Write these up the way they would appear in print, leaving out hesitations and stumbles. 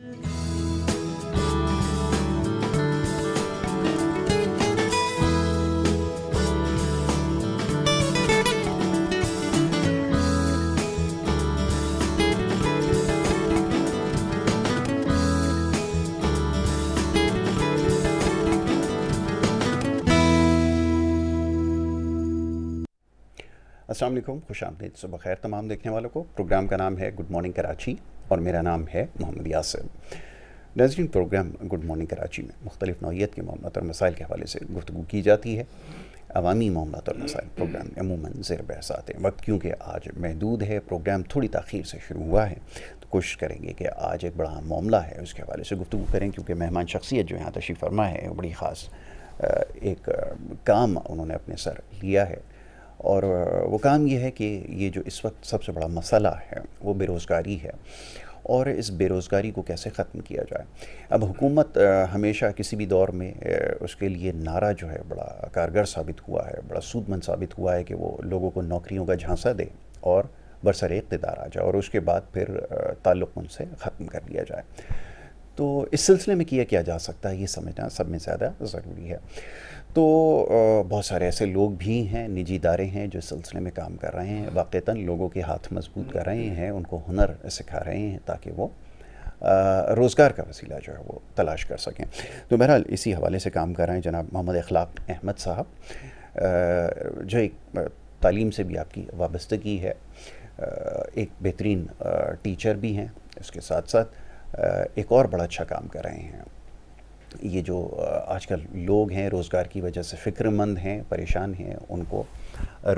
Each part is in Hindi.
अस्सलाम वालेकुम, खुश आमदीद, सुबह खैर तमाम देखने वालों को। प्रोग्राम का नाम है गुड मॉर्निंग कराची और मेरा नाम है मोहम्मद यासिर। नाज़रीन, प्रोग्राम गुड मॉर्निंग कराची में मुख्तलिफ़ नौइयत के मामलात और मसाइल के हवाले से गुफ्तगू की जाती है। अवामी मामलात और मसाइल प्रोग्राम अमूमन ज़ेर बहस आते हैं। वक्त क्योंकि आज महदूद है, प्रोग्राम थोड़ी ताख़ीर से शुरू हुआ है, तो कोशिश करेंगे कि आज एक बड़ा मामला है उसके हवाले से गुफ्तगू करें, क्योंकि मेहमान शख्सियत जो यहाँ तशरीफ़ फरमा है बड़ी ख़ास एक काम उन्होंने अपने सर लिया है। और वो काम ये है कि ये जो इस वक्त सबसे बड़ा मसला है वो बेरोज़गारी है, और इस बेरोज़गारी को कैसे ख़त्म किया जाए। अब हुकूमत हमेशा किसी भी दौर में उसके लिए नारा जो है बड़ा कारगर साबित हुआ है, बड़ा सूदमंद साबित हुआ है कि वो लोगों को नौकरियों का झांसा दे और बरसर इक़्तिदार आ जाए और उसके बाद फिर ताल्लुक़ उनसे ख़त्म कर लिया जाए। तो इस सिलसिले में किया जा सकता है, ये समझना सब में ज़्यादा ज़रूरी है। तो बहुत सारे ऐसे लोग भी हैं, निजी इदारे हैं जो इस सिलसिले में काम कर रहे हैं, वाक़तन लोगों के हाथ मजबूत कर रहे हैं, उनको हुनर सिखा रहे हैं ताकि वो रोज़गार का वसीला जो है वो तलाश कर सकें। तो बहरहाल इसी हवाले से काम कर रहे हैं जनाब मोहम्मद इखलाक अहमद साहब, जो एक तालीम से भी आपकी वाबस्तगी है, एक बेहतरीन टीचर भी हैं, इसके साथ साथ एक और बड़ा अच्छा काम कर रहे हैं। ये जो आजकल लोग हैं रोज़गार की वजह से फ़िक्रमंद हैं, परेशान हैं, उनको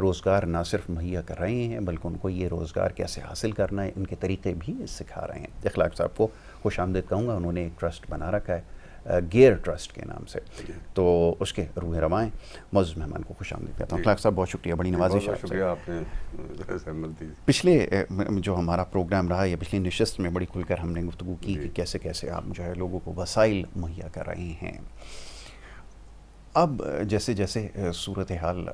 रोज़गार ना सिर्फ मुहैया कर रहे हैं बल्कि उनको ये रोज़गार कैसे हासिल करना है इनके तरीक़े भी सिखा रहे हैं। इखलाक साहब को खुश आमदीद कहूँगा। उन्होंने एक ट्रस्ट बना रखा है गेयर ट्रस्ट के नाम से, तो उसके रूह रवाएँ मौजूद मेहमान को खुश आमदीद कहता हूँ। इखलाक साहब बहुत शुक्रिया, बड़ी नवाजिश है। शुक्रिया आपने। पिछले जो हमारा प्रोग्राम रहा या पिछली नशिस्त में बड़ी खुलकर हमने गुफ्तगू की कि कैसे कैसे आप जो है लोगों को वसाइल मुहैया कर रहे हैं। अब जैसे जैसे सूरत हाल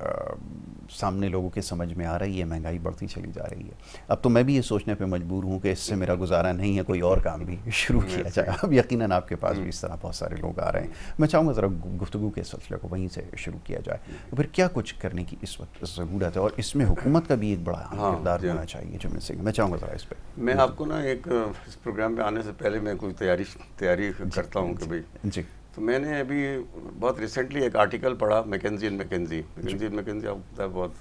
सामने लोगों के समझ में आ रही है, महंगाई बढ़ती चली जा रही है, अब तो मैं भी ये सोचने पे मजबूर हूँ कि इससे मेरा गुजारा नहीं है, कोई और काम भी शुरू किया जाए। अब यकीनन आपके पास भी इस तरह बहुत सारे लोग आ रहे हैं। मैं चाहूँगा ज़रा गुफ्तगू के सिलसिले को वहीं से शुरू किया जाए। तो फिर क्या कुछ करने की इस वक्त ज़रूरत है और इसमें हुकूमत का भी एक बड़ा किरदार होना चाहिए जो मैं चाहूँगा ज़रा इस पर। मैं आपको ना एक इस प्रोग्राम में आने से पहले मैं कोई तैयारी करता हूँ कि भाई जी, तो मैंने अभी बहुत रिसेंटली एक आर्टिकल पढ़ा मैकेंजी एंड मैकेंजी आपको पता है बहुत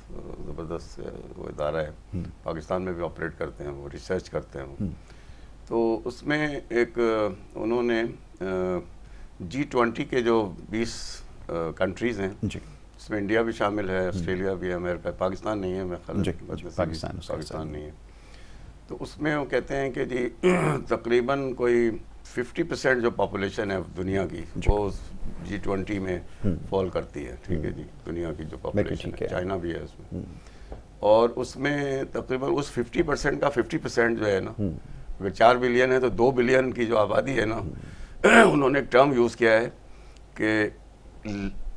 ज़बरदस्त वो इदारा है, पाकिस्तान में भी ऑपरेट करते हैं, वो रिसर्च करते हैं। तो उसमें एक उन्होंने G20 के जो 20 कंट्रीज़ हैं उसमें इंडिया भी शामिल है, ऑस्ट्रेलिया भी है, अमेरिका, पाकिस्तान नहीं है, मैं पाकिस्तान नहीं है। तो उसमें वो कहते हैं कि जी तकरीबन कोई 50% जो पॉपुलेशन है दुनिया की वो G20 में फॉल करती है। ठीक है जी, दुनिया की जो पॉपुलेशन है, चाइना भी है उसमें, और उसमें तकरीबन उस 50% का 50% जो है ना, अगर 4 बिलियन है तो 2 बिलियन की जो आबादी है ना, उन्होंने एक टर्म यूज़ किया है कि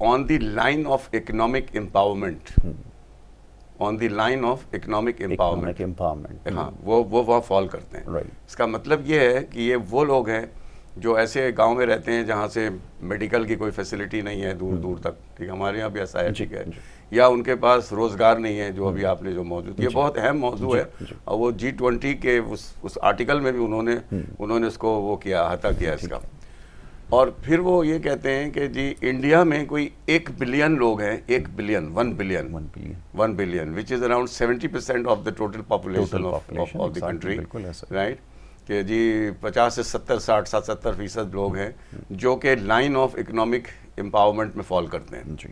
on the line of economic empowerment, on the line of economic empowerment, हाँ, वो वहाँ फॉल करते हैं। इसका मतलब ये है कि ये वो लोग हैं जो ऐसे गांव में रहते हैं जहाँ से मेडिकल की कोई फैसिलिटी नहीं है दूर दूर तक, ठीक है, हमारे यहाँ भी ऐसा है, ठीक है, या उनके पास रोज़गार नहीं है, जो अभी आपने जो मौजूद, ये बहुत अहम मौजू है, और वो G20 के उस आर्टिकल में भी उन्होंने इसको वो किया, अहाता किया इसका। और फिर वो ये कहते हैं कि जी इंडिया में कोई 1 बिलियन लोग हैं, 1 billion which is around 70% of the total population of the country, right, कि जी 50 से 70 लोग हैं जो कि लाइन ऑफ इकोनॉमिक एम्पावरमेंट में फॉल करते हैं जी।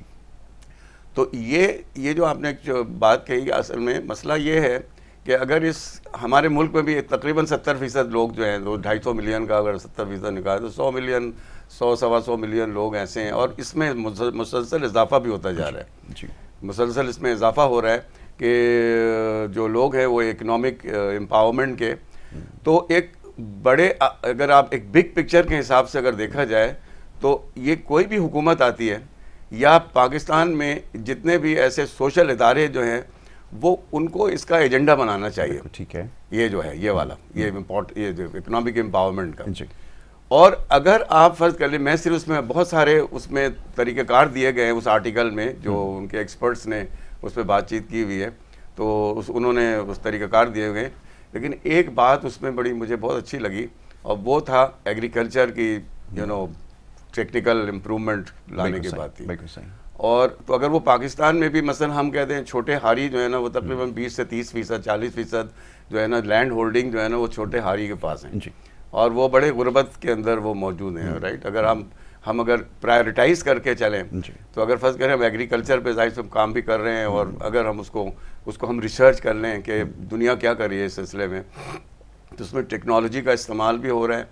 तो ये जो आपने जो बात कही, असल में मसला ये है कि अगर इस हमारे मुल्क में भी तकरीबन 70% लोग जो हैं, 250 मिलियन का अगर 70% निकाले तो 100 मिलियन, 100-125 मिलियन लोग ऐसे हैं, और इसमें मुसलसल इजाफा भी होता जा रहा है जी। मुसलसल इसमें इजाफा हो रहा है कि जो लोग हैं वो इकोनॉमिक एम्पावरमेंट के, तो एक बड़े, अगर आप एक बिग पिक्चर के हिसाब से अगर देखा जाए तो ये कोई भी हुकूमत आती है या पाकिस्तान में जितने भी ऐसे सोशल इदारे जो हैं वो उनको इसका एजेंडा बनाना चाहिए, ठीक है, ये जो है ये वाला ये जो इकोनॉमिक एम्पावरमेंट का जी। और अगर आप फर्ज कर लें, मैं सिर्फ उसमें बहुत सारे उसमें तरीक़ेकार दिए गए हैं उस आर्टिकल में, जो उनके एक्सपर्ट्स ने उस पर बातचीत की हुई है, तो उन्होंने उस तरीक़ेकार दिए हुए हैं। लेकिन एक बात उसमें बड़ी मुझे बहुत अच्छी लगी, और वो था एग्रीकल्चर की टेक्निकल इम्प्रूवमेंट लाने की बात थी। और तो अगर वो पाकिस्तान में भी मसलन हम कहते हैं छोटे हारी जो है ना, वो तकरीबन 20 से 30%, 40% जो है ना लैंड होल्डिंग जो है ना, वो छोटे हारी के पास हैं, और वो बड़े गुर्बत के अंदर वो मौजूद हैं, राइट। अगर हम अगर प्रायोरिटाइज करके चलें, तो अगर फर्स्ट करें हम एग्रीकल्चर पे जाहिर से काम भी कर रहे हैं, और अगर हम उसको हम रिसर्च कर लें कि दुनिया क्या कर रही है इस सिलसिले में, तो उसमें टेक्नोलॉजी का इस्तेमाल भी हो रहा है,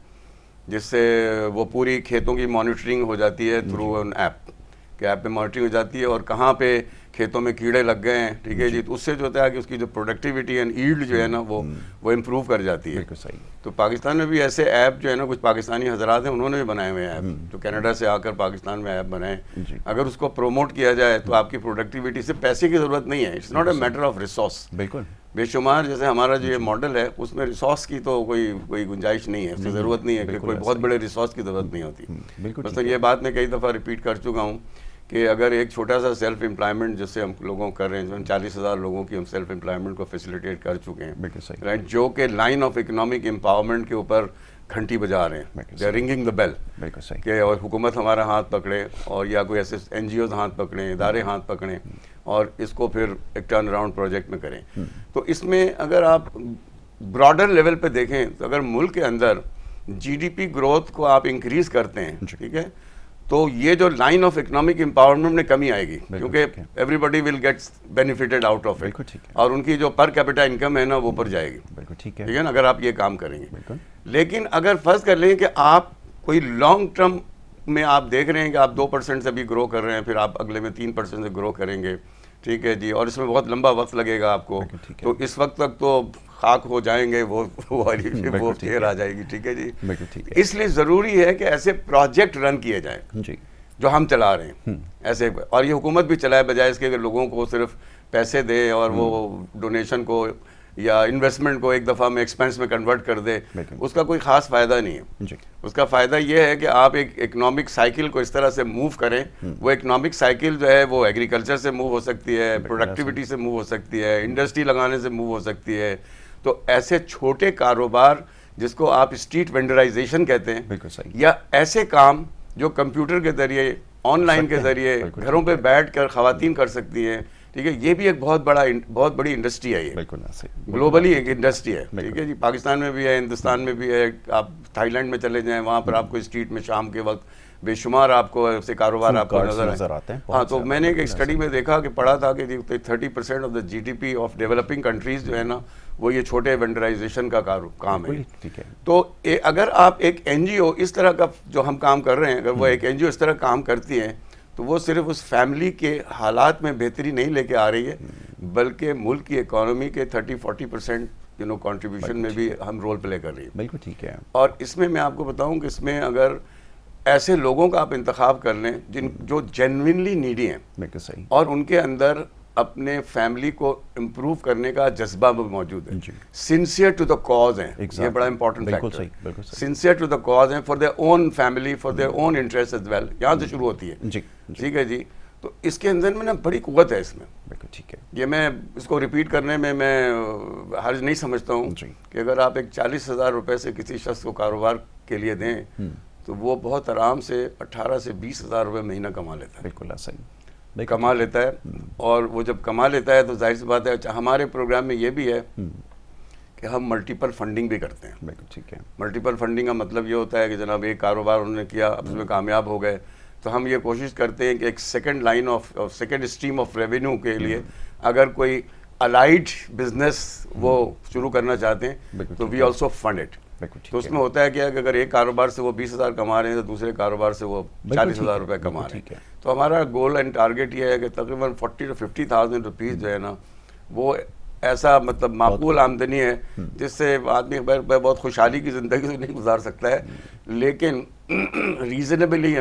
जिससे वो पूरी खेतों की मॉनिटरिंग हो जाती है थ्रू एन ऐप, कि ऐप पे मॉनिटरिंग हो जाती है, और कहाँ पे खेतों में कीड़े लग गए हैं, ठीक है जी, तो उससे जो होता है कि उसकी जो प्रोडक्टिविटी एंड ईल्ड जो है ना, वो इम्प्रूव कर जाती है। सही। तो पाकिस्तान में भी ऐसे ऐप जो है ना, कुछ पाकिस्तानी हजरात हैं, उन्होंने भी बनाए हुए हैं ऐप, जो कनाडा से आकर पाकिस्तान में ऐप बनाए। अगर उसको प्रोमोट किया जाए तो आपकी प्रोडक्टिविटी से पैसे की ज़रूरत नहीं है, it's not a matter of resource. बिल्कुल बेशुमार जैसे हमारा जो ये मॉडल है, उसमें रिसोर्स की तो कोई गुंजाइश नहीं है, उसकी ज़रूरत नहीं है, कि कोई बहुत बड़े रिसोर्स की ज़रूरत नहीं होती। बस ये बात मैं कई दफ़ा रिपीट कर चुका हूँ कि अगर एक छोटा सा सेल्फ एम्प्लॉयमेंट जिससे हम लोगों कर रहे हैं, 40,000 लोगों की हम सेल्फ एम्प्लॉयमेंट को फैसिलिटेट कर चुके हैं, राइट, जो कि लाइन ऑफ इकोनॉमिक एम्पावरमेंट के ऊपर घंटी बजा रहे हैं, they are ringing the bell, कि और हुकूमत हमारा हाथ पकड़े, और या कोई ऐसे NGOs हाथ पकड़ें, इदारे हाथ पकड़ें, और इसको फिर एक टर्न अराउंड प्रोजेक्ट में करें। तो इसमें अगर आप ब्रॉडर लेवल पे देखें, तो अगर मुल्क के अंदर GDP ग्रोथ को आप इंक्रीज करते हैं, ठीक है, तो ये जो लाइन ऑफ इकोनॉमिक एम्पावरमेंट में कमी आएगी, क्योंकि everybody will get benefited out of it, और उनकी जो पर कैपिटा इनकम है ना, वो ऊपर जाएगी, ठीक है ना, अगर आप ये काम करेंगे। लेकिन अगर फर्ज कर लें कि आप कोई लॉन्ग टर्म में आप देख रहे हैं कि आप 2% से भी ग्रो कर रहे हैं, फिर आप अगले में 3% से ग्रो करेंगे, ठीक है जी, और इसमें बहुत लंबा वक्त लगेगा आपको, तो इस वक्त तक तो खाक हो जाएंगे, वो फेर आ जाएगी, ठीक है जी। इसलिए ज़रूरी है कि ऐसे प्रोजेक्ट रन किए जाएं जो हम चला रहे हैं ऐसे, और ये हुकूमत भी चलाए, बजाय इसके कि लोगों को सिर्फ पैसे दे और वो डोनेशन को या इन्वेस्टमेंट को एक दफ़ा में एक्सपेंस में कन्वर्ट कर दे, उसका कोई ख़ास फ़ायदा नहीं है। उसका फ़ायदा ये है कि आप एक इकोनॉमिक साइकिल को इस तरह से मूव करें, वो इकोनॉमिक साइकिल जो है वो एग्रीकल्चर से मूव हो सकती है, प्रोडक्टिविटी से मूव हो सकती है, इंडस्ट्री लगाने से मूव हो सकती है। तो ऐसे छोटे कारोबार जिसको आप स्ट्रीट वेंडराइजेशन कहते हैं, या ऐसे काम जो कंप्यूटर के ज़रिए, ऑनलाइन के ज़रिए घरों पे बैठकर ख़वातीन कर सकती हैं, ठीक है, ये भी एक बहुत बड़ी इंडस्ट्री है, ये ग्लोबली एक इंडस्ट्री है, ठीक है जी। पाकिस्तान में भी है, हिंदुस्तान में भी है, आप थाईलैंड में चले जाएं, वहाँ पर आपको स्ट्रीट में शाम के वक्त बेशुमार आपको ऐसे कारोबार आपको नजर आते हैं। हाँ, तो मैंने एक स्टडी में देखा कि पढ़ा था कि 30% of the GDP of developing countries जो है ना, वो ये छोटे वेंडराइजेशन का काम है। तो अगर आप एक NGO इस तरह का जो हम काम कर रहे हैं, अगर वो एक NGO इस तरह काम करती है, तो वो सिर्फ उस फैमिली के हालात में बेहतरी नहीं लेके आ रही है, बल्कि मुल्क की इकोनॉमी के 30-40% कंट्रीब्यूशन में भी हम रोल प्ले कर रही है। बिल्कुल ठीक है। और इसमें मैं आपको बताऊं कि इसमें अगर ऐसे लोगों का आप इंतखाब कर लें जो जेन्युइनली नीडी हैं, बिल्कुल सही, और उनके अंदर अपने फैमिली को इम्प्रूव करने का जज्बा भी मौजूद है, सिंसियर टू द कॉज है, ये बड़ा इंपॉर्टेंट फैक्टर है, सिंसियर टू द कॉज है, for their own family, for their own interest as well, यहाँ से शुरू होती है, ठीक है जी। तो इसके अंदर में ना बड़ी कुव्वत है इसमें, ठीक है। ये मैं इसको रिपीट करने में मैं हर्ज नहीं समझता हूँ कि अगर आप एक 40,000 रुपये से किसी शख्स को कारोबार के लिए दें, तो वो बहुत आराम से 18 से 20,000 रुपये महीना कमा लेता है, बिल्कुल सही कमा लेता है। और वो जब कमा लेता है तो जाहिर सी बात है, हमारे प्रोग्राम में ये भी है कि हम मल्टीपल फंडिंग भी करते हैं, ठीक है। मल्टीपल फंडिंग का मतलब ये होता है कि जनाब एक कारोबार उन्होंने किया, अब उसमें कामयाब हो गए, तो हम ये कोशिश करते हैं कि एक second line of second stream of revenue के लिए अगर कोई अलाइड बिजनेस वो शुरू करना चाहते हैं, तो वी ऑल्सो फंड इट। तो उसमें होता है कि अगर एक कारोबार से वो 20,000 कमा रहे हैं, तो दूसरे कारोबार से वो 40,000 रुपये कमा रहे हैं। तो हमारा गोल एंड टारगेट ये है कि तकरीबन 40,000 to 50,000 रुपीज़ जो है ना, वो ऐसा मतलब माकूल आमदनी है जिससे आदमी बहुत खुशहाली की ज़िंदगी नहीं गुजार सकता है, लेकिन रीज़नेबली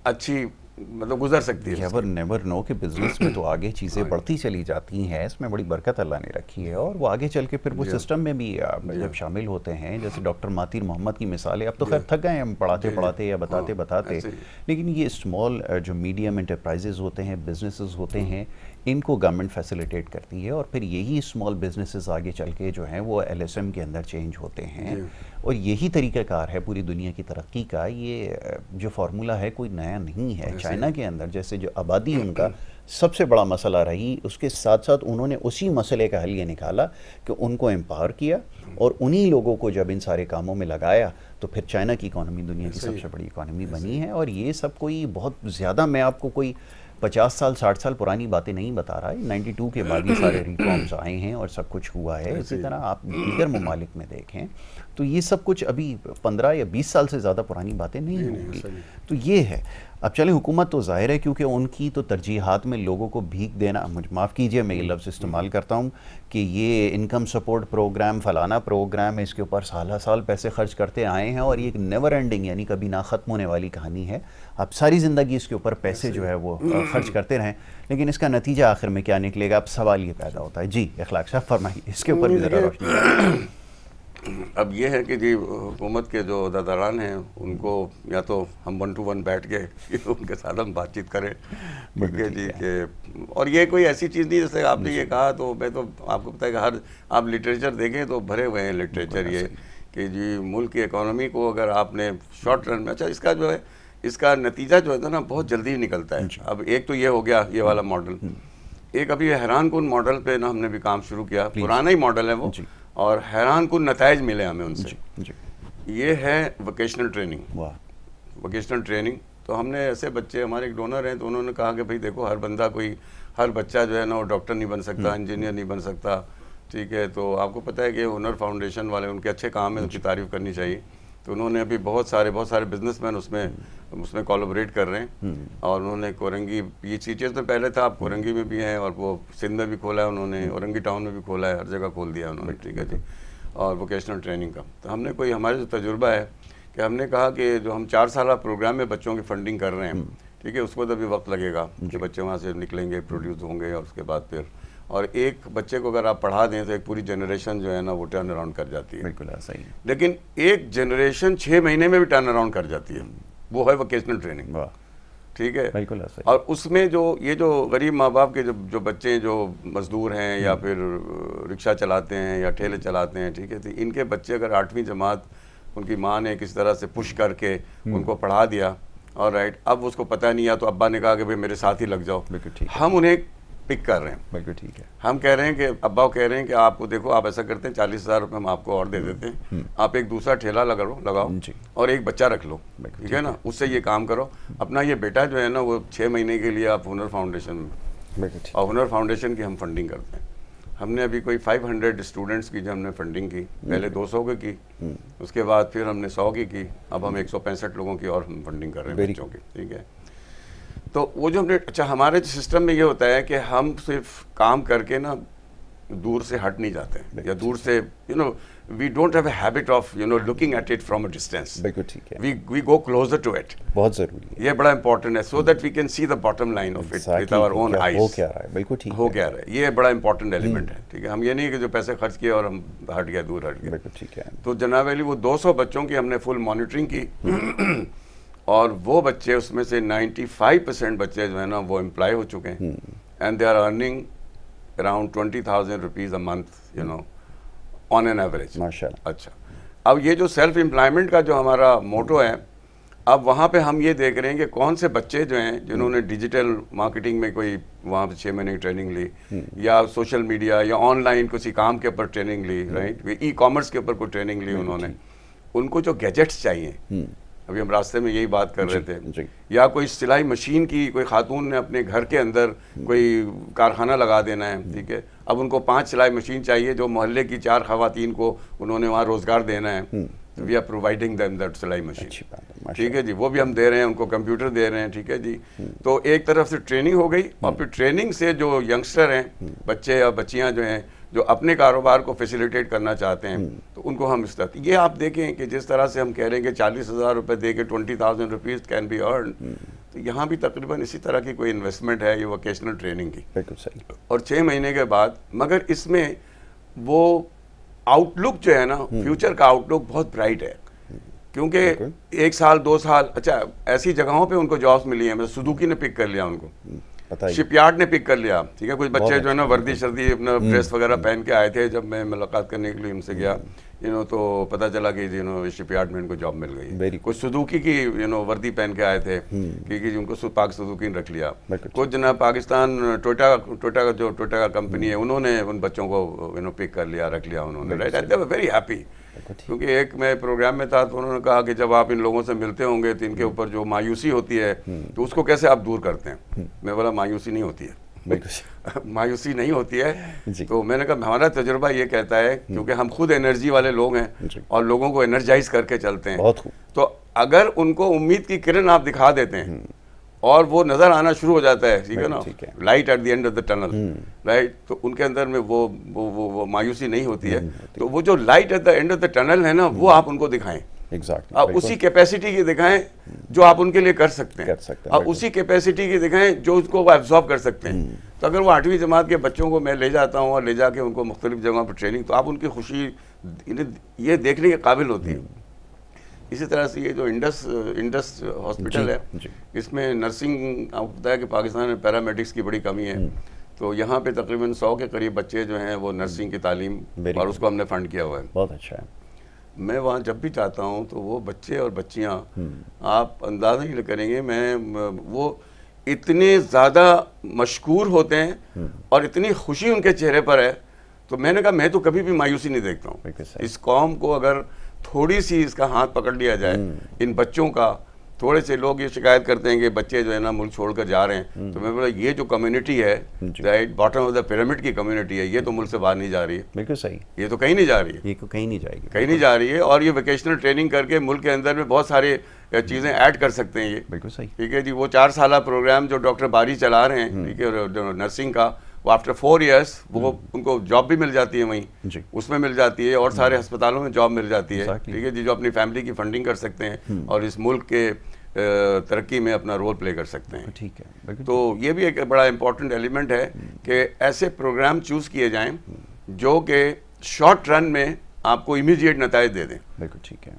अच्छी मतलब गुजर सकती है। नेवर नेवर नो कि बिजनेस में तो आगे चीज़ें बढ़ती चली जाती हैं, इसमें बड़ी बरकत अल्लाह ने रखी है, और वो आगे चल के फिर वो सिस्टम में भी जब शामिल होते हैं, जैसे डॉक्टर मातिर मोहम्मद की मिसाल है। अब तो खैर थक गए हम पढ़ाते पढ़ाते या बताते बताते, लेकिन ये स्मॉल जो मीडियम इंटरप्राइजेज होते हैं, बिजनेसेस होते हैं, इनको गवर्नमेंट फैसिलिटेट करती है, और फिर यही स्मॉल बिजनेसेस आगे चल के जो हैं वो LSM के अंदर चेंज होते हैं, और यही तरीक़ाकार है पूरी दुनिया की तरक्की का। ये जो फार्मूला है कोई नया नहीं है। चाइना के अंदर जैसे जो आबादी उनका सबसे बड़ा मसला रही, उसके साथ साथ उन्होंने उसी मसले का हल ये निकाला कि उनको एम्पावर किया, और उन्हीं लोगों को जब इन सारे कामों में लगाया तो फिर चाइना की इकॉनमी दुनिया की सबसे बड़ी इकॉनमी बनी है। और ये सब कोई बहुत ज़्यादा, मैं आपको कोई 50 साल 60 साल पुरानी बातें नहीं बता रहा है। 92 के बाद ये सारे रिफॉर्म्स आए हैं और सब कुछ हुआ है। इसी तरह आप दीगर ममालिक में देखें तो ये सब कुछ अभी 15 या 20 साल से ज़्यादा पुरानी बातें नहीं होंगी। तो ये है। अब चलें, हुकूमत तो ज़ाहिर है क्योंकि उनकी तो तरजीहात में लोगों को भीख देना, मुझे माफ़ कीजिए मैं ये लफ्ज़ इस्तेमाल करता हूँ कि ये इनकम सपोर्ट प्रोग्राम फलाना प्रोग्राम है, इसके ऊपर साल पैसे खर्च करते आए हैं, और ये एक नेवर एंडिंग यानी कभी ना ख़त्म होने वाली कहानी है। आप सारी ज़िंदगी इसके ऊपर पैसे जो है वो खर्च करते रहें, लेकिन इसका नतीजा आखिर में क्या निकलेगा? अब सवाल ये पैदा होता है। जी इखलाक साहब फरमाइए, इसके ऊपर भी ज़रा रोशनी। अब ये है कि जी हुकूमत के जो अहदेदारान हैं उनको या तो हम 1 to 1 बैठ के उनके साथ हम बातचीत करें, ठीक है जी, कि और ये कोई ऐसी चीज़ नहीं, जैसे आपने ये कहा तो मैं तो आपको पता है कि हर आप लिटरेचर देखें तो भरे हुए हैं लिटरेचर ये कि जी मुल्क की इकॉनमी को अगर आपने शॉर्ट रन में, अच्छा इसका जो है इसका नतीजा जो है ना बहुत जल्दी निकलता है। अब एक तो ये हो गया ये वाला मॉडल, एक अभी हैरान कुन मॉडल पे ना हमने भी काम शुरू किया, पुराना ही मॉडल है वो, और हैरान कुन नताइज मिले हमें उनसे। ये है वोकेशनल ट्रेनिंग। वोकेशनल ट्रेनिंग तो हमने ऐसे बच्चे, हमारे एक डोनर हैं तो उन्होंने कहा कि भाई देखो हर बच्चा जो है ना वो डॉक्टर नहीं बन सकता, इंजीनियर नहीं बन सकता, ठीक है। तो आपको पता है कि हुनर फाउंडेशन वाले उनके अच्छे काम है, उनकी तारीफ़ करनी चाहिए। तो उन्होंने अभी बहुत सारे बिजनेसमैन उसमें कोलैबोरेट कर रहे हैं, और उन्होंने कोरंगी, ये चीज़ें तो पहले था, आप कोरंगी में भी हैं और वो सिंध में भी खोला है उन्होंने, औरंगी टाउन में भी खोला है, हर जगह खोल दिया उन्होंने, ठीक है जी। और वोकेशनल ट्रेनिंग का तो हमने हमारा जो तजुर्बा है कि हमने कहा कि जो हम 4 साल प्रोग्राम में बच्चों की फंडिंग कर रहे हैं, ठीक है, उसको तो अभी वक्त लगेगा कि बच्चे वहाँ से निकलेंगे, प्रोड्यूस होंगे, और उसके बाद फिर और एक बच्चे को अगर आप पढ़ा दें तो एक पूरी जनरेशन जो है ना वो टर्न अराउंड कर जाती है। बिल्कुल सही। लेकिन एक जनरेशन 6 महीने में भी टर्न अराउंड कर जाती है, वो है वोकेशनल ट्रेनिंग, ठीक है। बिल्कुल सही। और उसमें ये जो गरीब माँ बाप के जो बच्चे जो मजदूर हैं या फिर रिक्शा चलाते हैं या ठेले चलाते हैं, ठीक है, तो इनके बच्चे अगर 8वीं जमात उनकी माँ ने किस तरह से पुश करके उनको पढ़ा दिया, और राइट, अब उसको पता नहीं, या तो अब्बा ने कहा कि भाई मेरे साथ ही लग जाओ, हम उन्हें पिक कर रहे हैं, बिल्कुल ठीक है। हम कह रहे हैं कि अब्बा कह रहे हैं कि आपको देखो, आप ऐसा करते हैं 40,000 रुपये हम आपको और दे देते हैं, आप एक दूसरा ठेला लगाओ और एक बच्चा रख लो, ठीक है ना, उससे ये काम करो। अपना ये बेटा जो है ना वो 6 महीने के लिए आप हुनर फाउंडेशन में, और हुनर फाउंडेशन की हम फंडिंग करते हैं। हमने अभी कोई 500 स्टूडेंट्स की जो हमने फंडिंग की, पहले 200 की, उसके बाद फिर हमने 100 की, अब हम 165 लोगों की और हम फंडिंग कर रहे हैं बच्चों की, ठीक है। तो वो जो हमने, अच्छा हमारे सिस्टम में ये होता है कि हम सिर्फ काम करके ना दूर से हट नहीं जाते हैं, या दूर से we don't have a habit of looking at it from a distance, बिल्कुल ठीक है, we go closer to it, बहुत जरूरी है, ये बड़ा इंपॉर्टेंट है, so that we can see the bottom line of it with our own eyes, हो क्या रहा है, बिल्कुल ठीक हो क्या रहा है, ये बड़ा इंपॉर्टेंट एलिमेंट है, ठीक है। हम ये नहीं कि जो पैसे खर्च किए और हम हट गया, दूर हट गया, बिल्कुल ठीक है। तो जनाब अली वो 200 बच्चों की हमने फुल मॉनिटरिंग की, और वो बच्चे उसमें से 95% बच्चे जो है ना वो एम्प्लॉय हो चुके हैं, and they are earning around 20,000 rupees a month, on an average, माशाल्लाह। अच्छा, अब ये जो सेल्फ एम्प्लॉयमेंट का जो हमारा मोटो है, अब वहाँ पे हम ये देख रहे हैं कि कौन से बच्चे जो हैं जिन्होंने डिजिटल मार्केटिंग में कोई वहाँ पे 6 महीने की ट्रेनिंग ली, या सोशल मीडिया या ऑनलाइन किसी काम के ऊपर ट्रेनिंग ली, राइट, ई कॉमर्स के ऊपर कोई ट्रेनिंग ली उन्होंने, उनको जो गैजेट्स चाहिए, अभी हम रास्ते में यही बात कर रहे थे, या कोई सिलाई मशीन की कोई खातून ने अपने घर के अंदर कोई कारखाना लगा देना है, ठीक है, अब उनको 5 सिलाई मशीन चाहिए जो मोहल्ले की 4 खवातीन को उन्होंने वहाँ रोजगार देना है, तो we are providing them that silai machine, ठीक है जी, वो भी हम दे रहे हैं, उनको कंप्यूटर दे रहे हैं, ठीक है जी। तो एक तरफ से ट्रेनिंग हो गई, और फिर ट्रेनिंग से जो यंगस्टर हैं, बच्चे या बच्चियाँ जो हैं जो अपने कारोबार को फैसिलिटेट करना चाहते हैं, तो उनको हम इस तरह, ये आप देखें कि जिस तरह से हम कह रहे हैं कि 40,000 रुपये दे के 20,000 रुपीज़ कैन बी अर्न, तो यहाँ भी तकरीबन इसी तरह की कोई इन्वेस्टमेंट है ये वोकेशनल ट्रेनिंग की। बिल्कुल सही। और 6 महीने के बाद, मगर इसमें वो आउटलुक जो है ना, फ्यूचर का आउटलुक बहुत ब्राइट है, क्योंकि 1 साल 2 साल, अच्छा ऐसी जगहों पे उनको जॉब्स मिली हैं, मतलब सुजुकी ने पिक कर लिया उनको, शिपयार्ड ने पिक कर लिया, ठीक है। कुछ बच्चे जो है ना वर्दी शर्दी अपना ड्रेस वगैरह पहन के आए थे, जब मैं मुलाकात करने के लिए उनसे गया, तो पता चला कि शिपयार्ड में इनको जॉब मिल गई। कुछ सुजुकी की वर्दी पहन के आए थे, क्योंकि उनको पाक सुजुकी ने रख लिया। कुछ जनाब पाकिस्तान टोयोटा का जो टोयोटा का कंपनी है, उन्होंने उन बच्चों को पिक कर लिया, रख लिया उन्होंने, right. They were very happy, क्योंकि एक मैं प्रोग्राम में था तो उन्होंने कहा कि जब आप इन लोगों से मिलते होंगे तो इनके ऊपर जो मायूसी होती है तो उसको कैसे आप दूर करते हैं। मैं बोला मायूसी नहीं होती है, मायूसी नहीं होती है। तो मैंने कहा हमारा तजुर्बा ये कहता है, क्योंकि हम खुद एनर्जी वाले लोग हैं और लोगों को एनर्जाइज करके चलते हैं, तो अगर उनको उम्मीद की किरण आप दिखा देते हैं और वो नजर आना शुरू हो जाता है, ठीक है ना, light at the end of the tunnel, right, तो उनके अंदर में वो मायूसी नहीं होती है। तो वो जो light at the end of the tunnel है ना, वो आप उनको दिखाएं, आप उसी कैपेसिटी की दिखाएं जो आप उनके लिए कर सकते हैं, आप उसी कैपेसिटी की दिखाएं जो उसको वो एब्जॉर्ब कर सकते हैं। तो अगर वो 8वीं जमात के बच्चों को मैं ले जाता हूँ और ले जाके उनको मुख्तलिफ जगहों पर ट्रेनिंग, तो आप उनकी खुशी ये देखने के काबिल होती है। इसी तरह से ये जो इंडस हॉस्पिटल है, इसमें नर्सिंग, आपको पता है कि पाकिस्तान में पैरामेडिक्स की बड़ी कमी है, तो यहाँ पे तकरीबन 100 के करीब बच्चे जो हैं वो नर्सिंग की तालीम, और उसको हमने फंड किया हुआ है। बहुत अच्छा है। मैं वहाँ जब भी चाहता हूँ तो वो बच्चे और बच्चियाँ, आप अंदाज़ा नहीं करेंगे, वो इतने ज़्यादा मशकूर होते हैं और इतनी खुशी उनके चेहरे पर है। तो मैंने कहा मैं तो कभी भी मायूसी नहीं देखता हूँ। इस कौम को अगर थोड़ी सी इसका हाथ पकड़ लिया जाए, इन बच्चों का, थोड़े से लोग ये शिकायत करते हैं कि बच्चे जो है ना मुल्क छोड़कर जा रहे हैं, तो मैं बोला ये जो कम्युनिटी है, right, bottom of the pyramid की कम्युनिटी है, ये तो मुल्क से बाहर नहीं जा रही है। बिल्कुल सही, ये तो कहीं नहीं जा रही है, ये कहीं नहीं जाएगी, कहीं नहीं जा रही है। और ये वोकेशनल ट्रेनिंग करके मुल्क के अंदर में बहुत सारे चीज़ें ऐड कर सकते हैं ये। बिल्कुल सही, ठीक है जी। वो 4 साल प्रोग्राम जो डॉक्टर बारी चला रहे हैं, ठीक है, नर्सिंग का, वो आफ्टर 4 इयर्स वो उनको जॉब भी मिल जाती है वहीं, उसमें मिल जाती है, और सारे अस्पतालों में जॉब मिल जाती है, ठीक है जी, जो अपनी फैमिली की फंडिंग कर सकते हैं और इस मुल्क के तरक्की में अपना रोल प्ले कर सकते हैं। ठीक है, तो ये भी एक बड़ा इंपॉर्टेंट एलिमेंट है कि ऐसे प्रोग्राम चूज किए जाएं जो कि शॉर्ट रन में आपको इमीडिएट नताइज दे दें। बिल्कुल ठीक है।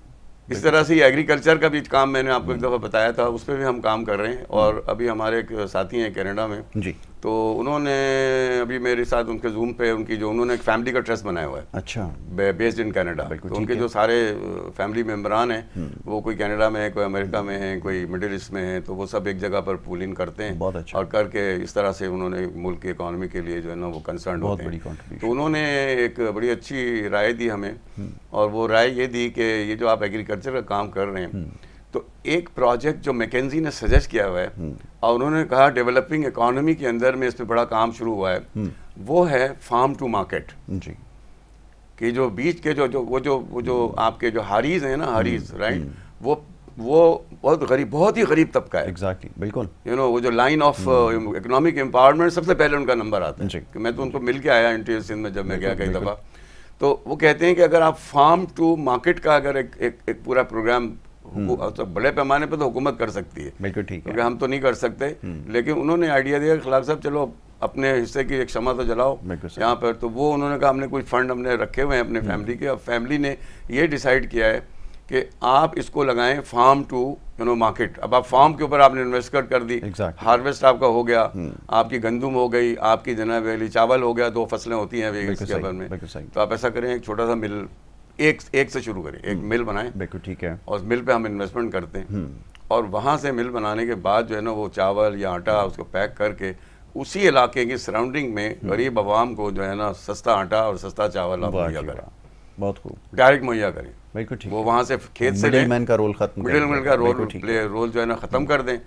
इस तरह से एग्रीकल्चर का भी काम मैंने आपको एक दफ़ा बताया था, उस पर भी हम काम कर रहे हैं। और अभी हमारे एक साथी हैं कनाडा में जी, तो उन्होंने अभी मेरे साथ उनके जूम पे उन्होंने एक फैमिली का ट्रस्ट बनाया हुआ है। अच्छा, बेस्ड इन कनाडा। तो उनके जो सारे फैमिली मेम्बरान हैं वो कोई कनाडा में है, कोई अमेरिका में है, कोई मिडिल ईस्ट में है, तो वो सब एक जगह पर पूलिंग करते हैं। बहुत अच्छा। और करके इस तरह से उन्होंने मुल्क की इकॉनमी के लिए जो है ना वो कंसर्न होते हैं। तो उन्होंने एक बड़ी अच्छी राय दी हमें, और वो राय ये दी कि ये जो आप एग्रीकल्चर का काम कर रहे हैं, तो एक प्रोजेक्ट जो मैकेंजी ने सजेस्ट किया हुआ है और उन्होंने कहा डेवलपिंग इकोनॉमी के अंदर में इस पे बड़ा काम शुरू हुआ है, वो है फार्म टू मार्केट। जी, कि जो बीच के जो आपके जो हारीज हैं ना, हारीज, राइट, वो बहुत ही गरीब तबका है। एग्जैक्टली, बिल्कुल। वो जो लाइन ऑफ इकोनॉमिक एम्पावरमेंट सबसे पहले उनका नंबर आता है। कि मैं तो उनको मिल के आया इंटीरियर सिंध में जब मैं गया कई दफ़ा, तो वो कहते हैं कि अगर आप फार्म टू मार्केट का अगर एक पूरा प्रोग्राम तो बड़े पैमाने पे तो हुकूमत कर सकती है, बिल्कुल ठीक है, क्योंकि हम तो नहीं कर सकते। लेकिन उन्होंने आइडिया दिया खिलाफ साहब चलो अपने हिस्से की एक क्षमा तो जलाओ यहाँ पर। तो वो उन्होंने कहा हमने कुछ फंड हमने रखे हुए हैं अपने फैमिली के, और फैमिली ने ये डिसाइड किया है कि आप इसको लगाएं फार्म टू मार्केट। अब आप फार्म के ऊपर आपने इन्वेस्टमेंट कर दी, हार्वेस्ट आपका हो गया, आपकी गंदुम हो गई, आपकी जनाब वाली चावल हो गया, 2 फसलें होती हैं इसके ऊपर में। तो आप ऐसा करें एक छोटा सा मिल एक से शुरू करें, एक मिल बनाएं, बिल्कुल ठीक है, और मिल पे हम इन्वेस्टमेंट करते हैं, और वहाँ से मिल बनाने के बाद जो है ना वो चावल या आटा उसको पैक करके उसी इलाके की सराउंडिंग में गरीब आवाम को जो है ना सस्ता आटा और सस्ता चावल आप मुहैया करें। बहुत खूब, डायरेक्ट मुहैया करें, बिल्कुल ठीक। वो वहाँ से खेत से मिडलमैन का रोल खत्म, मिडलमैन का रोल जो है ना ख़त्म कर दें।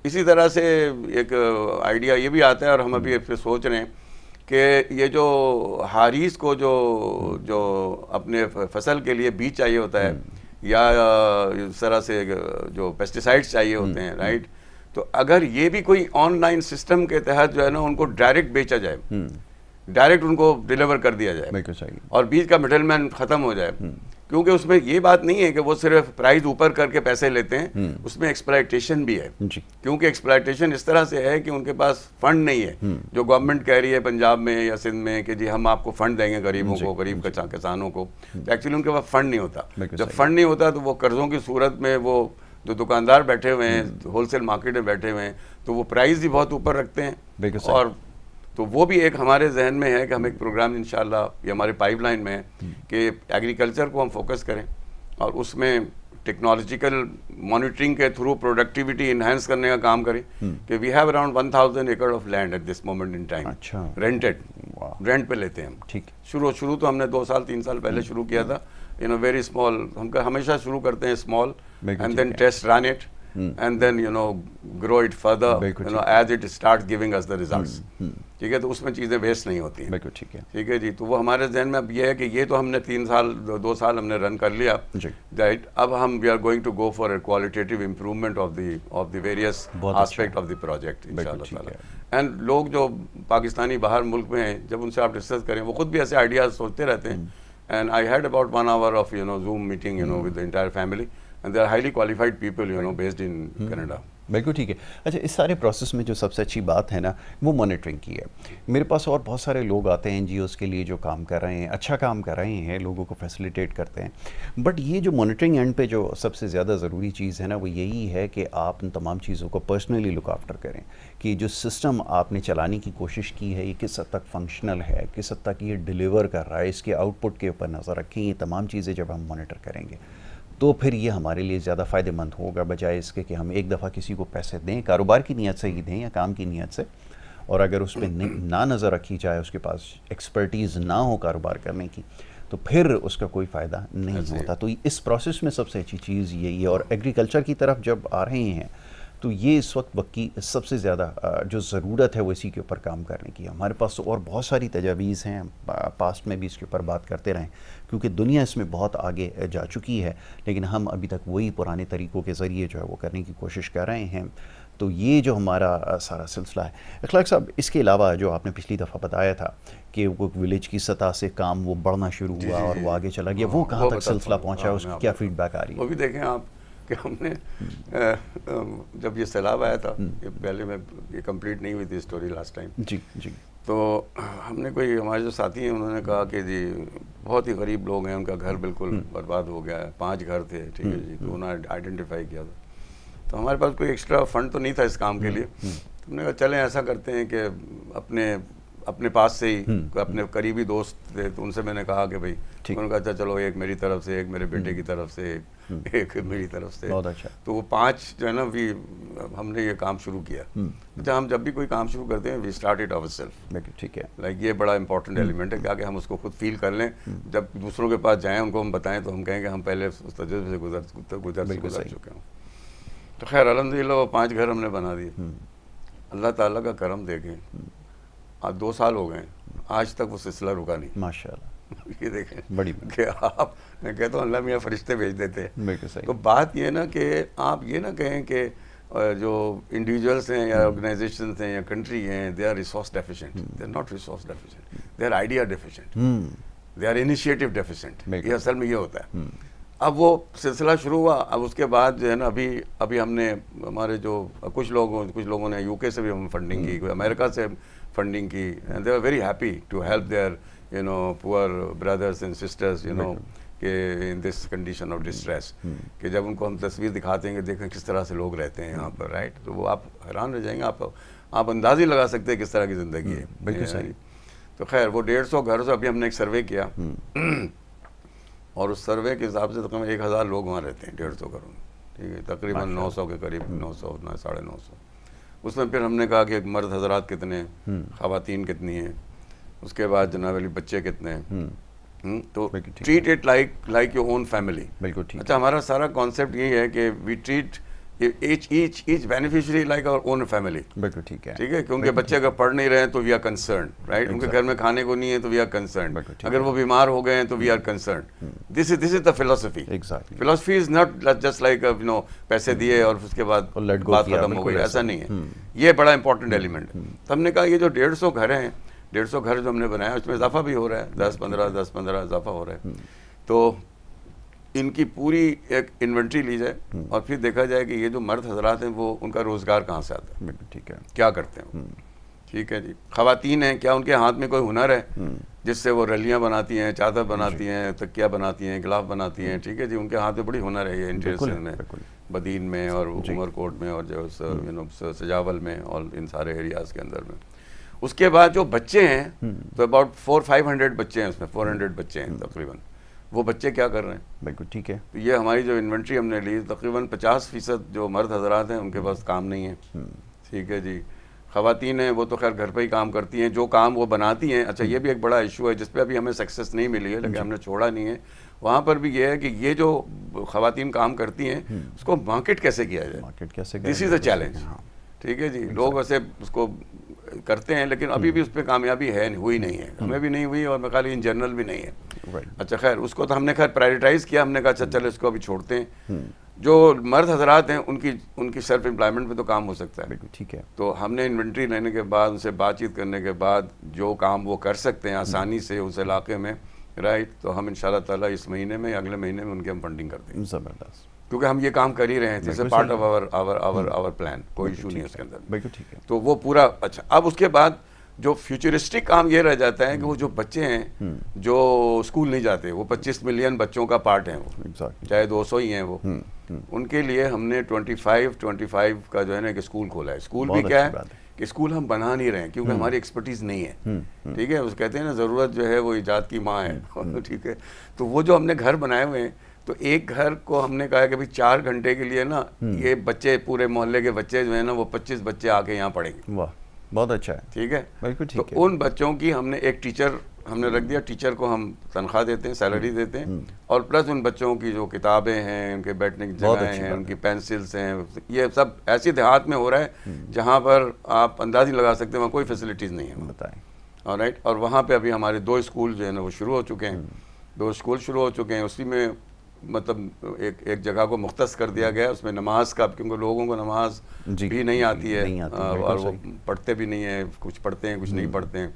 इसी तरह से एक आइडिया ये भी आता है, और हम अभी इस पर सोच रहे हैं कि ये जो हारीस को जो अपने फसल के लिए बीज चाहिए होता है, या इस तरह से जो पेस्टिसाइड्स चाहिए होते हैं, राइट, तो अगर ये भी कोई ऑनलाइन सिस्टम के तहत जो है ना उनको डायरेक्ट बेचा जाए, डायरेक्ट उनको डिलीवर कर दिया जाए, बिल्कुल सही, और बीज का मिडलमैन ख़त्म हो जाए, क्योंकि उसमें ये बात नहीं है कि वो सिर्फ प्राइस ऊपर करके पैसे लेते हैं, उसमें एक्सप्लॉयटेशन भी है क्योंकि एक्सप्लॉयटेशन इस तरह से है कि उनके पास फंड नहीं है। जो गवर्नमेंट कह रही है पंजाब में या सिंध में कि जी हम आपको फंड देंगे गरीबों को, गरीब किसानों को, तो एक्चुअली उनके पास फंड नहीं होता। जब फंड नहीं होता तो वो कर्जों की सूरत में वो जो दुकानदार बैठे हुए हैं होलसेल मार्केट में बैठे हुए हैं तो वो प्राइस भी बहुत ऊपर रखते हैं। और तो वो भी एक हमारे जहन में है कि हम एक प्रोग्राम इंशाल्लाह ये हमारे पाइपलाइन में है कि एग्रीकल्चर को हम फोकस करें और उसमें टेक्नोलॉजिकल मॉनिटरिंग के थ्रू प्रोडक्टिविटी इन्हांस करने का काम करें कि वी हैव अराउंड 1000 एकड़ of land at this moment in time, rented, rent पे लेते हैं हम। ठीक, शुरू तो हमने 2 साल 3 साल पहले शुरू किया था, वेरी स्मॉल। हम हमेशा शुरू करते हैं small and then test run it and then grow it further as it starts giving us the results। ठीक है, तो उसमें चीज़ें वेस्ट नहीं होती हैं। ठीक है जी, तो वो हमारे जहन में अब ये है कि ये तो हमने 2 साल हमने रन कर लिया, राइट। अब हम we are going to go for a qualitative improvement of the various aspect of the project इंशाल्लाह ताला। एंड लोग जो पाकिस्तानी बाहर मुल्क में हैं, जब उनसे आप डिस्कस करें, वो खुद भी ऐसे आइडियाज सोचते रहते हैं। And I had about 1 hour of Zoom meeting with the entire family and they are highly qualified people based in Canada। बिल्कुल ठीक है। अच्छा, इस सारे प्रोसेस में जो सबसे अच्छी बात है ना वो मॉनिटरिंग की है। मेरे पास और बहुत सारे लोग आते हैं NGOs के लिए जो काम कर रहे हैं, अच्छा काम कर रहे हैं, लोगों को फैसिलिटेट करते हैं, बट ये जो मॉनिटरिंग एंड पे जो सबसे ज़्यादा ज़रूरी चीज़ है ना वो यही है कि आप इन तमाम चीज़ों को पर्सनली लुक आफ्टर करें कि जो सिस्टम आपने चलाने की कोशिश की है ये किस हद तक फंक्शनल है, किस हद तक ये डिलीवर कर रहा है, इसके आउटपुट के ऊपर नज़र रखें। ये तमाम चीज़ें जब हम मॉनिटर करेंगे तो फिर ये हमारे लिए ज़्यादा फ़ायदेमंद होगा बजाय इसके कि हम एक दफ़ा किसी को पैसे दें, कारोबार की नीयत से ही दें या काम की नीयत से, और अगर उस पर ना नज़र रखी जाए, उसके पास एक्सपर्टीज़ ना हो कारोबार करने की, तो फिर उसका कोई फ़ायदा नहीं होता। तो इस प्रोसेस में सबसे अच्छी चीज़ यही है। और एग्रीकल्चर की तरफ जब आ रहे हैं तो ये इस वक्त की सबसे ज़्यादा जो ज़रूरत है वो इसी के ऊपर काम करने की। हमारे पास तो और बहुत सारी तजावीज़ हैं, पास्ट में भी इसके ऊपर बात करते रहें क्योंकि दुनिया इसमें बहुत आगे जा चुकी है, लेकिन हम अभी तक वही पुराने तरीक़ों के ज़रिए जो है वो करने की कोशिश कर रहे हैं। तो ये जो हमारा सारा सिलसिला है। अखलाक साहब, इसके अलावा जो आपने पिछली दफ़ा बताया था कि वो विलेज की सतह से काम वो बढ़ना शुरू हुआ और वो आगे चला गया, वो कहाँ तक सिलसिला पहुँचा, उसकी क्या फीडबैक आ रही है? वो भी देखें आप कि हमने जब ये सैलाब आया था, ये पहले में ये कंप्लीट नहीं हुई थी स्टोरी लास्ट टाइम जी जी, तो हमने कोई हमारे जो साथी हैं उन्होंने कहा कि जी बहुत ही गरीब लोग हैं, उनका घर बिल्कुल बर्बाद हो गया है, 5 घर थे, ठीक है जी, तो उन्होंने आइडेंटिफाई किया था। तो हमारे पास कोई एक्स्ट्रा फंड तो नहीं था इस काम के लिए, तो हमने कहा चलें ऐसा करते हैं कि अपने पास से ही अपने करीबी दोस्त थे, तो उनसे मैंने कहा कि भाई, उन्होंने कहा अच्छा चलो एक मेरी तरफ से, एक मेरे बेटे की तरफ से, एक मेरी तरफ से, बहुत अच्छा। तो वो 5 जो है ना भी हमने ये काम शुरू किया। अच्छा, हम जब भी कोई काम शुरू करते हैं वी स्टार्ट इट आवरसेल्फ, ठीक है, लाइक ये बड़ा इंपॉर्टेंट एलिमेंट है कि हम उसको खुद फील कर लें, जब दूसरों के पास जाएं उनको हम बताएं तो हम कहें कि हम पहले उस तजुर्बे से गुजर चुके हों। तो खैर अल्हम्दुलिल्लाह वो 5 घर हमने बना दिए। अल्लाह ताला का करम देखें, आज 2 साल हो गए, आज तक वो सिलसिला रुका नहीं, माशाल्लाह। ये देखें बड़ी कि आप, मैं कहता हूँ अल्लाह मियाँ फरिश्ते भेज देते हैं। तो बात ये ना कि आप ये ना कहें कि जो इंडिविजुअल्स हैं या ऑर्गेनाइजेशंस हैं या कंट्री हैं, they are resource deficient, they are not resource deficient, they are idea deficient, they are initiative deficient. ये असल में ये होता है। अब वो सिलसिला शुरू हुआ, अब उसके बाद जो है ना अभी हमने हमारे जो कुछ लोगों ने यूके से भी हम फंडिंग की, अमेरिका से फंडिंग की, and they are very happy to help their poor brothers and sisters कि in this condition of distress, कि जब उनको हम तस्वीर दिखाते हैं कि देखें किस तरह से लोग रहते हैं यहाँ पर, राइट, तो वो आप हैरान रह जाएंगे, आप अंदाज़ ही लगा सकते हैं किस तरह की ज़िंदगी है। बिल्कुल सही। तो खैर वो 150 घरों से अभी हमने एक सर्वे किया और उस सर्वे के हिसाब से तकरीबन 1000 लोग वहाँ रहते हैं 150 घरों में, ठीक है, तकरीबन 900 के करीब, 900 950। उसमें फिर हमने कहा कि मर्द हजरात कितने हैं, ख़वातीन कितनी हैं, उसके बाद जनाब अली बच्चे कितने हैं, तो treat it like your own family. बिल्कुल ठीक। अच्छा, हमारा सारा कॉन्सेप्ट यही है कि we treat each beneficiary like our own family। बिल्कुल ठीक है, ठीक है, क्योंकि बच्चे अगर पढ़ नहीं रहे हैं तो वी आर कंसर्न, राइट, उनके घर में खाने को नहीं है तो वी आर कंसर्न, अगर वो बीमार हो गए हैं तो we are concern. This is the philosophy. Philosophy is not just like पैसे दिए और उसके बाद बात खत्म हो गई, ऐसा नहीं है। ये बड़ा इंपॉर्टेंट एलिमेंट है। तो हमने कहा ये जो 150 घर हैं, 150 घर जो हमने बनाया उसमें इजाफा भी हो रहा है, 10-15 इजाफा हो रहा है। तो इनकी पूरी एक इन्वेंट्री ली जाए और फिर देखा जाए कि ये जो मर्द हजरात हैं वो उनका रोज़गार कहाँ से आता है, ठीक है, क्या करते हैं। ठीक है जी। ख़वातीन हैं, क्या उनके हाथ में कोई हुनर है जिससे वो रलियाँ बनाती हैं, चादर बनाती हैं, तकिया बनाती हैं, गिलाफ बनाती हैं। ठीक है जी, उनके हाथ में बड़ी हुनर है ये इंटीरियर में, बदीन में और उमरकोट में और जो सजावल में और इन सारे एरियाज़ के अंदर में। उसके बाद जो बच्चे हैं तो अबाउट 400-500 बच्चे हैं उसमें, 400 बच्चे हैं तकरीबन। वो बच्चे क्या कर रहे हैं? बिल्कुल ठीक है। तो ये हमारी जो इन्वेंट्री हमने ली, तकरीबन 50% जो मर्द हजरात हैं उनके पास काम नहीं है। ठीक है जी। ख़वातीन हैं वो तो खैर घर पे ही काम करती हैं, जो काम वो बनाती हैं। अच्छा, ये भी एक बड़ा इशू है जिस पे अभी हमें सक्सेस नहीं मिली है, लेकिन हमने छोड़ा नहीं है। वहाँ पर भी ये है कि ये जो ख़वातीन काम करती हैं उसको मार्केट कैसे किया जाए, मार्केट कैसे, दिस इज़ अ चैलेंज। ठीक है जी। लोग वैसे उसको करते हैं लेकिन अभी भी उस पर कामयाबी हुई नहीं है, हमें भी नहीं हुई और मैं खाली इन जनरल भी नहीं है। अच्छा खैर, उसको तो हमने खैर प्रायोरिटाइज़ किया, हमने कहा अच्छा चलो इसको अभी छोड़ते हैं। जो मर्द हजरात हैं उनकी सेल्फ एम्प्लॉयमेंट पे तो काम हो सकता है। ठीक है। तो हमने इन्वेंट्री लेने के बाद, उनसे बातचीत करने के बाद जो काम वो कर सकते हैं आसानी से उस इलाके में, राइट, तो हम इंशाल्लाह ताला इस महीने में या अगले महीने में उनकी हम फंडिंग करते हैं। ज़बरदस्त, क्योंकि क्योंकि हम ये काम कर ही रहे हैं, जैसे पार्ट ऑफ आवर प्लान, कोई इशू नहीं है उसके अंदर। बिल्कुल ठीक है। तो वो पूरा अच्छा। अब उसके बाद जो फ्यूचरिस्टिक काम ये रह जाता है कि वो जो बच्चे हैं जो स्कूल नहीं जाते, वो 25 मिलियन बच्चों का पार्ट है वो, चाहे 200 ही हैं वो, उनके लिए हमने 25 का जो है ना कि स्कूल खोला है। स्कूल भी क्या है कि स्कूल हम बना नहीं रहे हैं क्योंकि हमारी एक्सपर्टीज़ नहीं है। ठीक है, उस कहते हैं ना ज़रूरत जो है वो ईजाद की माँ है। ठीक है, तो वो जो हमने घर बनाए हुए हैं, तो एक घर को हमने कहा कि भाई 4 घंटे के लिए ना ये बच्चे, पूरे मोहल्ले के बच्चे जो है ना वो 25 बच्चे आके यहाँ पढ़ेंगे। वाह, बहुत अच्छा है। ठीक है, बिल्कुल ठीक है। तो उन बच्चों की हमने एक टीचर हमने रख दिया, टीचर को हम तनख्वाह देते हैं, सैलरी देते हैं, और प्लस उन बच्चों की जो किताबें हैं, उनके बैठने की जगह हैं, उनकी पेंसिल्स हैं, ये सब ऐसी देहात में हो रहा है जहाँ पर आप अंदाज़ ही लगा सकते हैं वहाँ कोई फैसिलिटीज़ नहीं है। बताएं। ऑलराइट, और वहाँ पे अभी हमारे 2 स्कूल जो है ना वो शुरू हो चुके हैं। 2 स्कूल शुरू हो चुके हैं, उसी में मतलब एक जगह को मुख्तस कर दिया गया है उसमें नमाज का, क्योंकि लोगों को नमाज भी नहीं आती है और वो पढ़ते भी नहीं है, कुछ पढ़ते हैं कुछ नहीं पढ़ते हैं,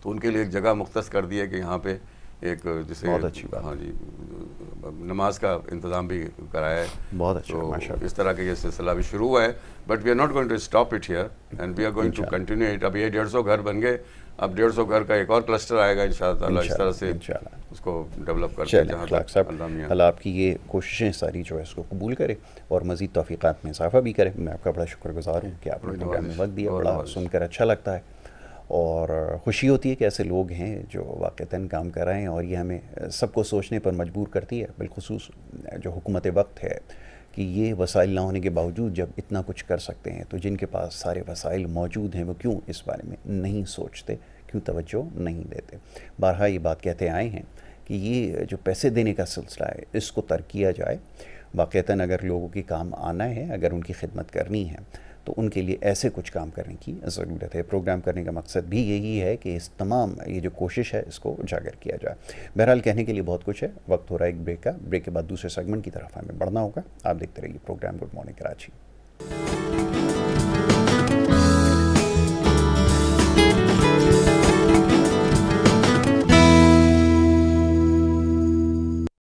तो उनके लिए एक जगह मुख्तस कर दी है कि यहाँ पे एक जैसे, बहुत अच्छी बात, हाँ जी, नमाज का इंतज़ाम भी कराया है। बहुत अच्छा, तो इस तरह का ये सिलसिला भी शुरू हुआ है, but we are not going to stop it here and we are going to continue it. अब ये 150 घर बन गए, अब 150 घर का एक और क्लस्टर आएगा इंशाअल्लाह, इस तरह से उसको डेवलप करते हैं। अल्लाह आपकी ये कोशिशें सारी जो है इसको कबूल करे और मज़ीद तौफ़ीक़ात में इजाफ़ा भी करे। मैं आपका बड़ा शुक्रगुज़ार हूँ कि आपने प्रोग्राम में वक्त दिया, बड़ा सुनकर अच्छा लगता है और खुशी होती है कि ऐसे लोग हैं जो वाक़तन काम कर रहे हैं, और ये हमें सबको सोचने पर मजबूर करती है, बिलखुसूस जो हुकूमत वक्त है, कि ये वसाइल ना होने के बावजूद जब इतना कुछ कर सकते हैं तो जिनके पास सारे वसाइल मौजूद हैं वो क्यों इस बारे में नहीं सोचते, क्यों तवज्जो नहीं देते। बारहा ये बात कहते आए हैं कि ये जो पैसे देने का सिलसिला है इसको तर्क किया जाए। वाक़तन अगर लोगों के काम आना है, अगर उनकी खिदमत करनी है तो उनके लिए ऐसे कुछ काम करने की ज़रूरत है। प्रोग्राम करने का मकसद भी यही है कि इस तमाम ये जो कोशिश है इसको उजागर किया जाए। बहरहाल कहने के लिए बहुत कुछ है, वक्त हो रहा है एक ब्रेक का। ब्रेक के बाद दूसरे सेगमेंट की तरफ हमें बढ़ना होगा। आप देखते रहिए प्रोग्राम गुड मॉर्निंग कराची।